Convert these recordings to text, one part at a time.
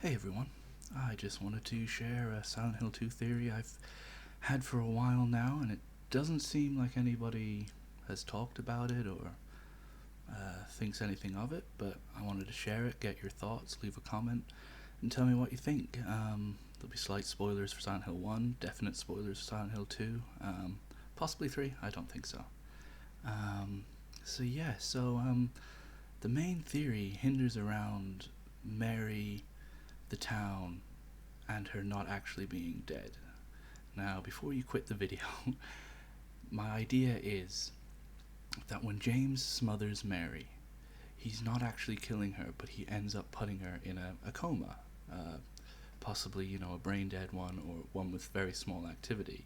Hey everyone, I just wanted to share a Silent Hill 2 theory I've had for a while now, and it doesn't seem like anybody has talked about it or thinks anything of it, but I wanted to share it, get your thoughts, leave a comment, and tell me what you think. There'll be slight spoilers for Silent Hill 1, definite spoilers for Silent Hill 2, possibly 3, I don't think so. Um, so the main theory hinders around Mary, the town, and her not actually being dead. Now, before you quit the video, my idea is that when James smothers Mary, he's not actually killing her, but he ends up putting her in a coma. Possibly, a brain dead one or one with very small activity.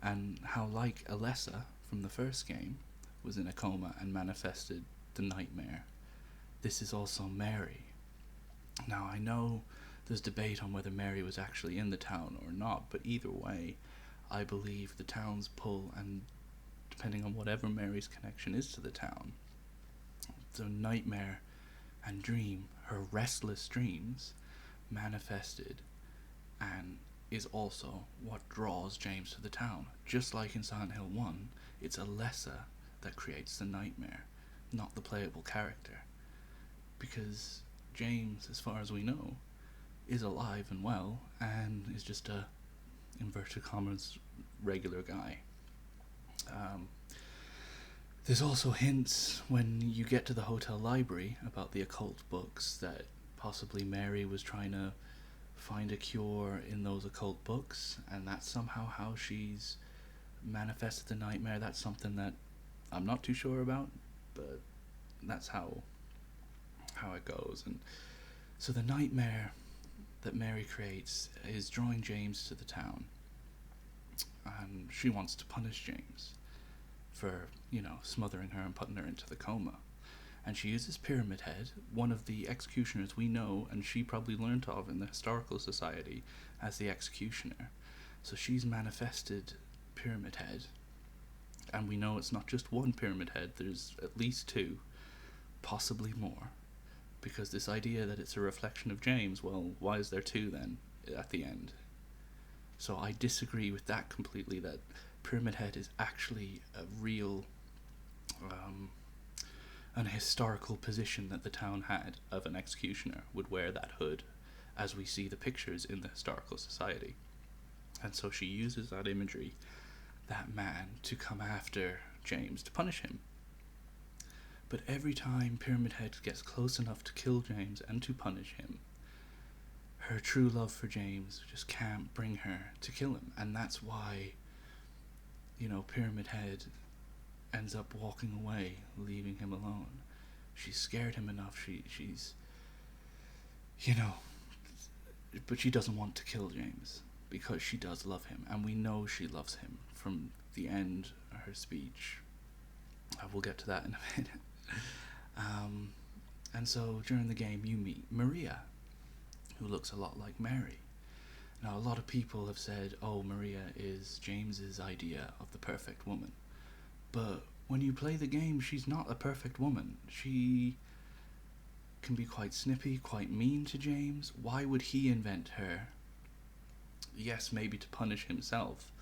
And how, like Alessa from the first game, was in a coma and manifested the nightmare, this is also Mary. Now, I know there's debate on whether Mary was actually in the town or not, but either way, I believe the town's pull, and depending on whatever Mary's connection is to the town, the nightmare and dream, her restless dreams, manifested and is also what draws James to the town. Just like in Silent Hill 1, it's Alessa that creates the nightmare, not the playable character. Because James, as far as we know, is alive and well and is just a inverted commas regular guy. Um, there's also hints when you get to the hotel library about the occult books that possibly Mary was trying to find a cure in those occult books, and that's somehow how she's manifested the nightmare. That's something that I'm not too sure about, but that's how it goes. And so the nightmare that Mary creates is drawing James to the town, and she wants to punish James for, smothering her and putting her into the coma. And she uses Pyramid Head, one of the executioners we know, and she probably learnt of in the Historical Society as the executioner. So she's manifested Pyramid Head, and we know it's not just one Pyramid Head, there's at least two, possibly more. Because this idea that it's a reflection of James, well, why is there two then at the end? So I disagree with that completely, that Pyramid Head is actually a real, an historical position that the town had of an executioner would wear that hood, as we see the pictures in the Historical Society. And so she uses that imagery, that man, to come after James, to punish him. But every time Pyramid Head gets close enough to kill James and to punish him, her true love for James just can't bring her to kill him. And that's why, Pyramid Head ends up walking away, leaving him alone. She's scared him enough, she's, but she doesn't want to kill James, because she does love him, and we know she loves him from the end of her speech. We'll get to that in a minute. And so during the game you meet Maria, who looks a lot like Mary. Now, a lot of people have said, oh, Maria is James's idea of the perfect woman. But when you play the game, she's not a perfect woman. She can be quite snippy, quite mean to James. Why would he invent her? Yes, maybe to punish himself,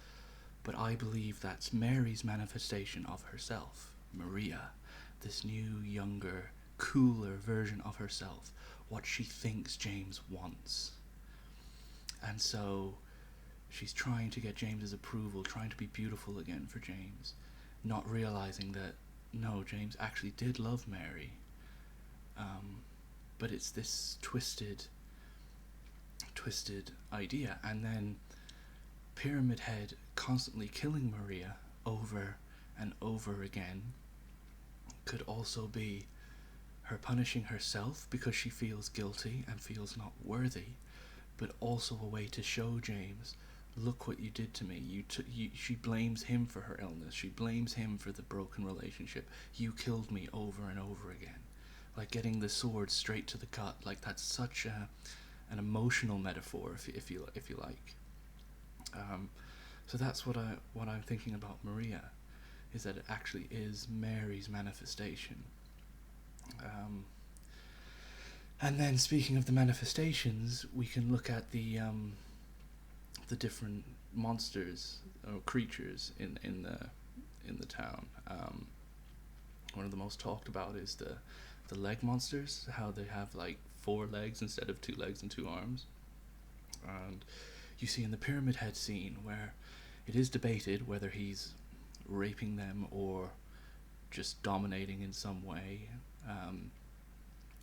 but I believe that's Mary's manifestation of herself. Maria, this new, younger, cooler version of herself, what she thinks James wants. And so she's trying to get James's approval, trying to be beautiful again for James, not realizing that, no, James actually did love Mary. But it's this twisted idea. And then Pyramid Head constantly killing Maria over and over again could also be her punishing herself because she feels guilty and feels not worthy, but also a way to show James, look what you did to me. She blames him for her illness. She blames him for the broken relationship. You killed me over and over again. Like getting the sword straight to the gut. Like that's such an emotional metaphor, if you like. So that's what I'm thinking about Maria, is that it actually is Mary's manifestation. And then, speaking of the manifestations, we can look at the different monsters or creatures in the town. One of the most talked about is the leg monsters. How they have like 4 legs instead of 2 legs and 2 arms. And you see in the Pyramid Head scene where it is debated whether he's raping them or just dominating in some way.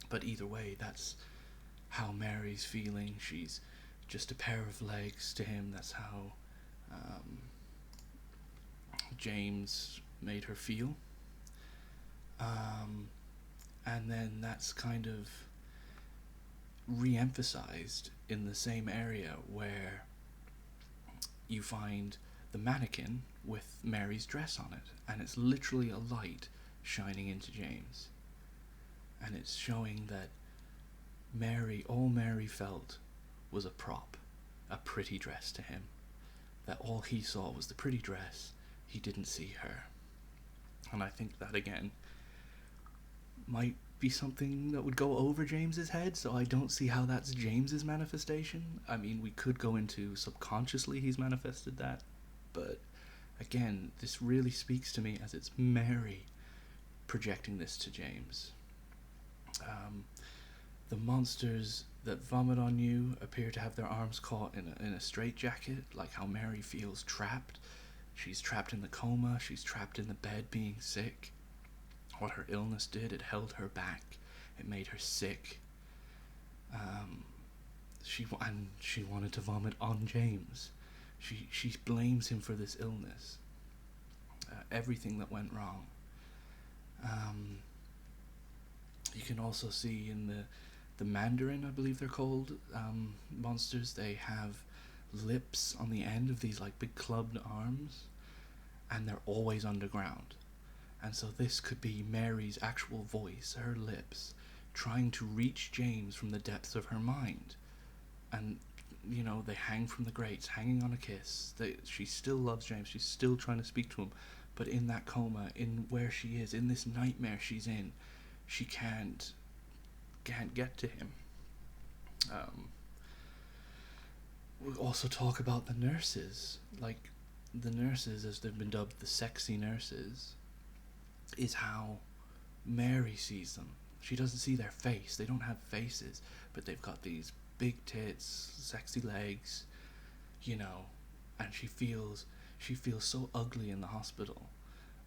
But either way, that's how Mary's feeling. She's just a pair of legs to him. That's how James made her feel. And then that's kind of re-emphasized in the same area where you find the mannequin with Mary's dress on it, and it's literally a light shining into James, and it's showing that all Mary felt was a prop, a pretty dress to him, that all he saw was the pretty dress, he didn't see her. And I think that again might be something that would go over James's head, so I don't see how that's James's manifestation. I mean, we could go into subconsciously he's manifested that, but again, this really speaks to me as it's Mary projecting this to James. The monsters that vomit on you appear to have their arms caught in a straitjacket, like how Mary feels trapped. She's trapped in the coma, she's trapped in the bed being sick. What her illness did, it held her back. It made her sick. She wanted to vomit on James. She blames him for this illness. Everything that went wrong. You can also see in the Mandarin, I believe they're called, monsters. They have lips on the end of these like big clubbed arms, and they're always underground. And so this could be Mary's actual voice, her lips, trying to reach James from the depths of her mind. And, you know, they hang from the grates, hanging on a kiss. She still loves James, she's still trying to speak to him, but in that coma, in where she is, in this nightmare she's in, she can't get to him. We also talk about the nurses, like the nurses, as they've been dubbed, the sexy nurses, is how Mary sees them. She doesn't see their face. They don't have faces, but they've got these big tits, sexy legs, you know, and she feels so ugly in the hospital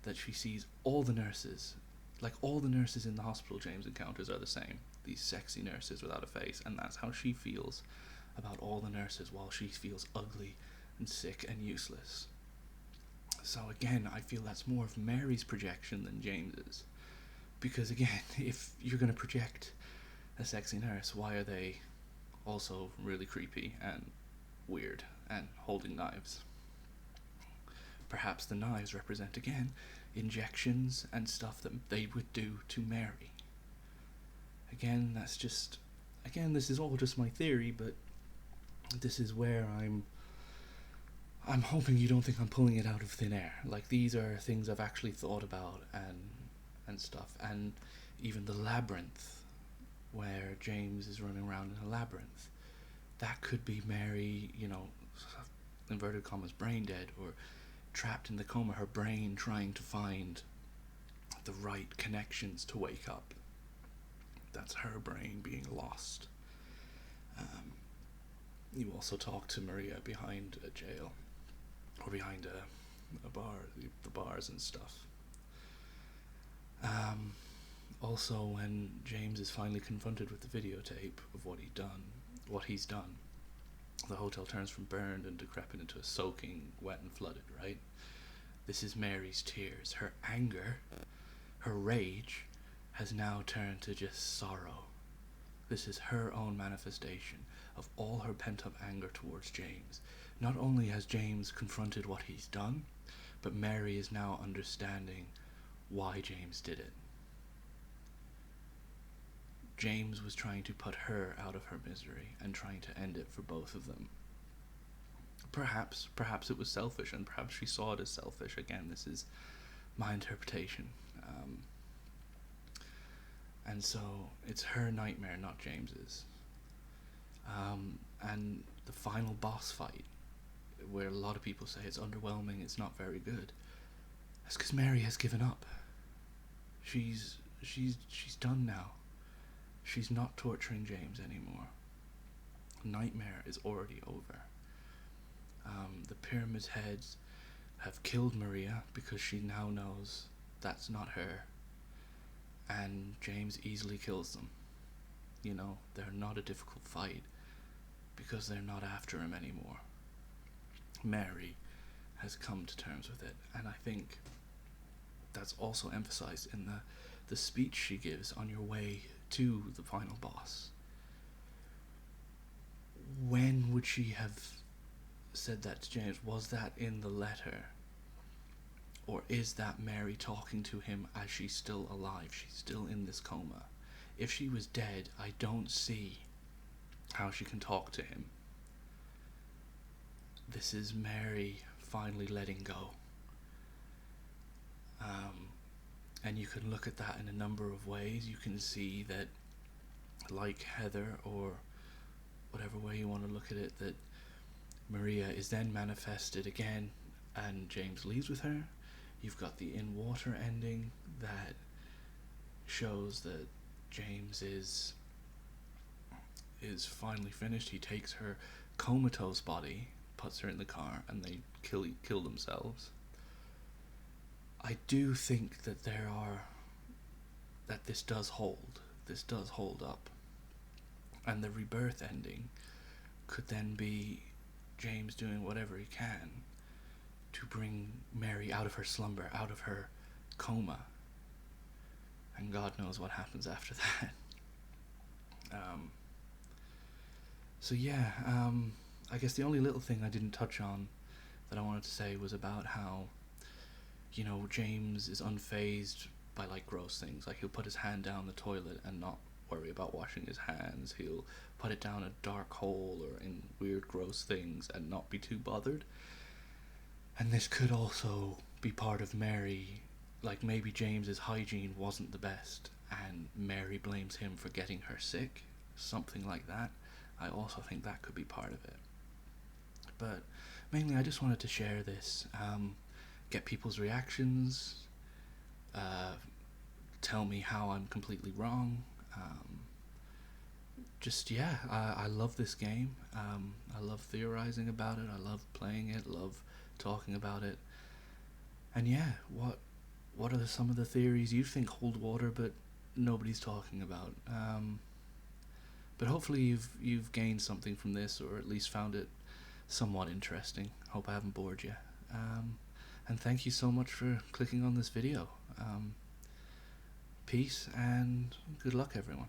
that she sees all the nurses, like all the nurses in the hospital James encounters are the same. These sexy nurses without a face, and that's how she feels about all the nurses, while she feels ugly and sick and useless. So again, I feel that's more of Mary's projection than James's. Because again, if you're going to project a sexy nurse, why are they also really creepy and weird and holding knives? Perhaps the knives represent, again, injections and stuff that they would do to Mary. Again, this is all just my theory, but this is where I'm hoping you don't think I'm pulling it out of thin air. Like, these are things I've actually thought about and stuff. And even the labyrinth, where James is running around in a labyrinth, that could be Mary, you know, inverted commas, brain dead, or trapped in the coma, her brain trying to find the right connections to wake up. That's her brain being lost. You also talk to Maria behind a jail, or behind a bar, the bars and stuff. Also, when James is finally confronted with the videotape of what he's done, the hotel turns from burned and decrepit into a soaking, wet and flooded, right? This is Mary's tears. Her anger, her rage, has now turned to just sorrow. This is her own manifestation of all her pent-up anger towards James. Not only has James confronted what he's done, but Mary is now understanding why James did it. James was trying to put her out of her misery and trying to end it for both of them. Perhaps it was selfish, and perhaps she saw it as selfish. Again, this is my interpretation. And so it's her nightmare, not James's. And the final boss fight, where a lot of people say it's underwhelming, it's not very good, that's because Mary has given up. She's done now. She's not torturing James anymore. Nightmare is already over. The Pyramid Heads have killed Maria because she now knows that's not her, and James easily kills them. You know, they're not a difficult fight because they're not after him anymore. Mary has come to terms with it, and I think that's also emphasized in the speech she gives on your way to the final boss. When would she have said that to James? Was that in the letter? Or is that Mary talking to him as she's still alive? She's still in this coma. If she was dead, I don't see how she can talk to him. This is Mary finally letting go. And you can look at that in a number of ways. You can see that, like Heather, or whatever way you want to look at it, that Maria is then manifested again and James leaves with her. You've got the in water ending that shows that James is finally finished. He takes her comatose body, puts her in the car, and they kill themselves. I do think that this does hold up, and the rebirth ending could then be James doing whatever he can to bring Mary out of her slumber, out of her coma, and God knows what happens after that. I guess the only little thing I didn't touch on that I wanted to say was about how, you know, James is unfazed by like gross things. Like, he'll put his hand down the toilet and not worry about washing his hands. He'll put it down a dark hole or in weird gross things and not be too bothered. And this could also be part of Mary. Like, maybe James's hygiene wasn't the best and Mary blames him for getting her sick, something like that. I also think that could be part of it. But mainly I just wanted to share this, get people's reactions, tell me how I'm completely wrong. I love this game. I love theorizing about it. I love playing it, love talking about it. And yeah, what are some of the theories you think hold water but nobody's talking about? But hopefully you've gained something from this, or at least found it somewhat interesting. Hope I haven't bored you. And thank you so much for clicking on this video. Peace and good luck, everyone.